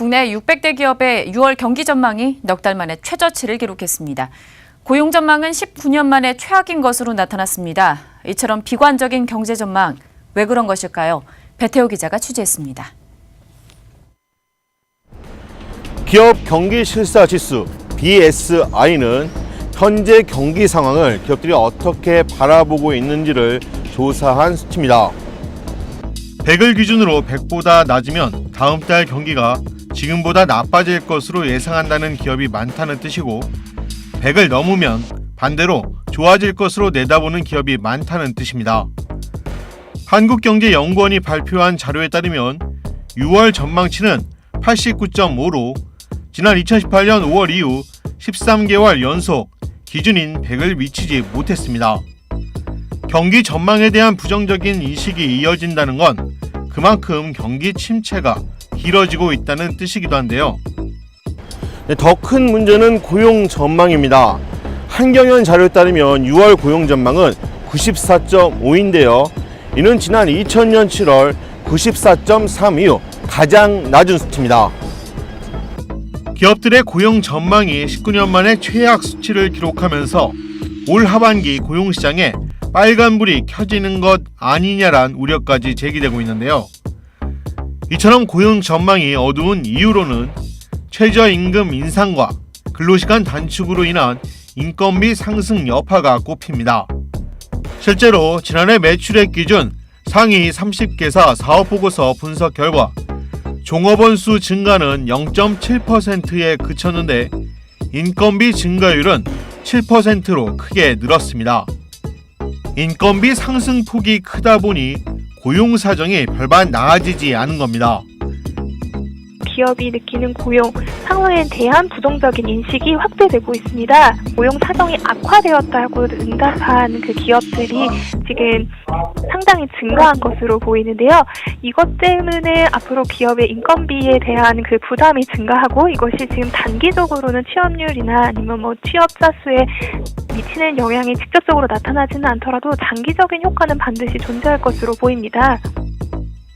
국내 600대 기업의 6월 경기 전망이 넉 달 만에 최저치를 기록했습니다. 고용 전망은 19년 만에 최악인 것으로 나타났습니다. 이처럼 비관적인 경제 전망, 왜 그런 것일까요? 배태호 기자가 취재했습니다. 기업 경기 실사 지수 BSI는 현재 경기 상황을 기업들이 어떻게 바라보고 있는지를 조사한 수치입니다. 100을 기준으로 100보다 낮으면 다음 달 경기가 지금보다 나빠질 것으로 예상한다는 기업이 많다는 뜻이고, 100을 넘으면 반대로 좋아질 것으로 내다보는 기업이 많다는 뜻입니다. 한국경제연구원이 발표한 자료에 따르면 6월 전망치는 89.5로 지난 2018년 5월 이후 13개월 연속 기준인 100을 미치지 못했습니다. 경기 전망에 대한 부정적인 인식이 이어진다는 건 그만큼 경기 침체가 길어지고 있다는 뜻이기도 한데요. 더 큰 문제는 고용 전망입니다. 한경연 자료에 따르면 6월 고용 전망은 94.5인데요. 이는 지난 2000년 7월 94.3 이후 가장 낮은 수치입니다. 기업들의 고용 전망이 19년 만에 최악 수치를 기록하면서 올 하반기 고용시장에 빨간불이 켜지는 것 아니냐란 우려까지 제기되고 있는데요. 이처럼 고용 전망이 어두운 이유로는 최저임금 인상과 근로시간 단축으로 인한 인건비 상승 여파가 꼽힙니다. 실제로 지난해 매출액 기준 상위 30개사 사업보고서 분석 결과 종업원 수 증가는 0.7%에 그쳤는데 인건비 증가율은 7%로 크게 늘었습니다. 인건비 상승폭이 크다 보니 고용 사정이 별반 나아지지 않은 겁니다. 기업이 느끼는 고용 상황에 대한 부정적인 인식이 확대되고 있습니다. 고용 사정이 악화되었다고 응답한 그 기업들이 지금 상당히 증가한 것으로 보이는데요. 이것 때문에 앞으로 기업의 인건비에 대한 그 부담이 증가하고, 이것이 지금 단기적으로는 취업률이나 아니면 취업자 수에 미치는 영향이 직접적으로 나타나지는 않더라도 장기적인 효과는 반드시 존재할 것으로 보입니다.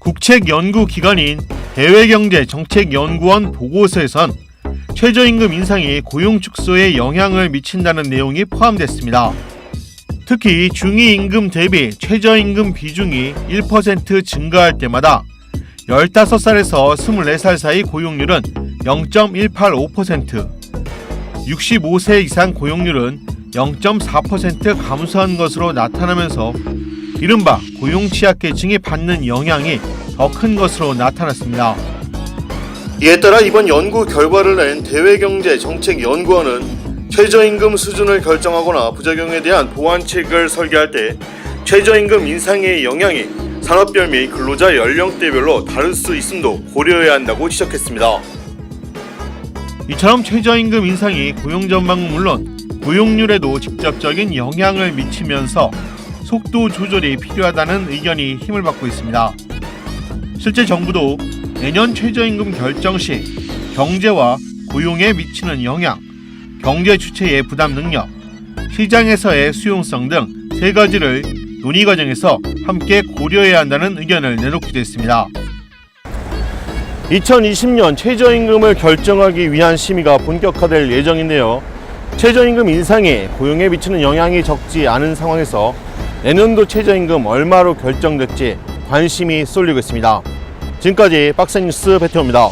국책연구기관인 대외경제정책연구원 보고서에선 최저임금 인상이 고용 축소에 영향을 미친다는 내용이 포함됐습니다. 특히 중위임금 대비 최저임금 비중이 1% 증가할 때마다 15살에서 24살 사이 고용률은 0.185%, 65세 이상 고용률은 0.4% 감소한 것으로 나타나면서 이른바 고용 취약계층이 받는 영향이 더 큰 것으로 나타났습니다. 이에 따라 이번 연구 결과를 낸 대외경제정책연구원은 최저임금 수준을 결정하거나 부작용에 대한 보완책을 설계할 때 최저임금 인상의 영향이 산업별 및 근로자 연령대별로 다를 수 있음도 고려해야 한다고 지적했습니다. 이처럼 최저임금 인상이 고용 전망은 물론 고용률에도 직접적인 영향을 미치면서 속도 조절이 필요하다는 의견이 힘을 받고 있습니다. 실제 정부도 내년 최저임금 결정 시 경제와 고용에 미치는 영향, 경제 주체의 부담 능력, 시장에서의 수용성 등 세 가지를 논의 과정에서 함께 고려해야 한다는 의견을 내놓기도 했습니다. 2020년 최저임금을 결정하기 위한 심의가 본격화될 예정인데요. 최저임금 인상이 고용에 미치는 영향이 적지 않은 상황에서 내년도 최저임금 얼마로 결정될지 관심이 쏠리고 있습니다. 지금까지 박스뉴스 배태호입니다.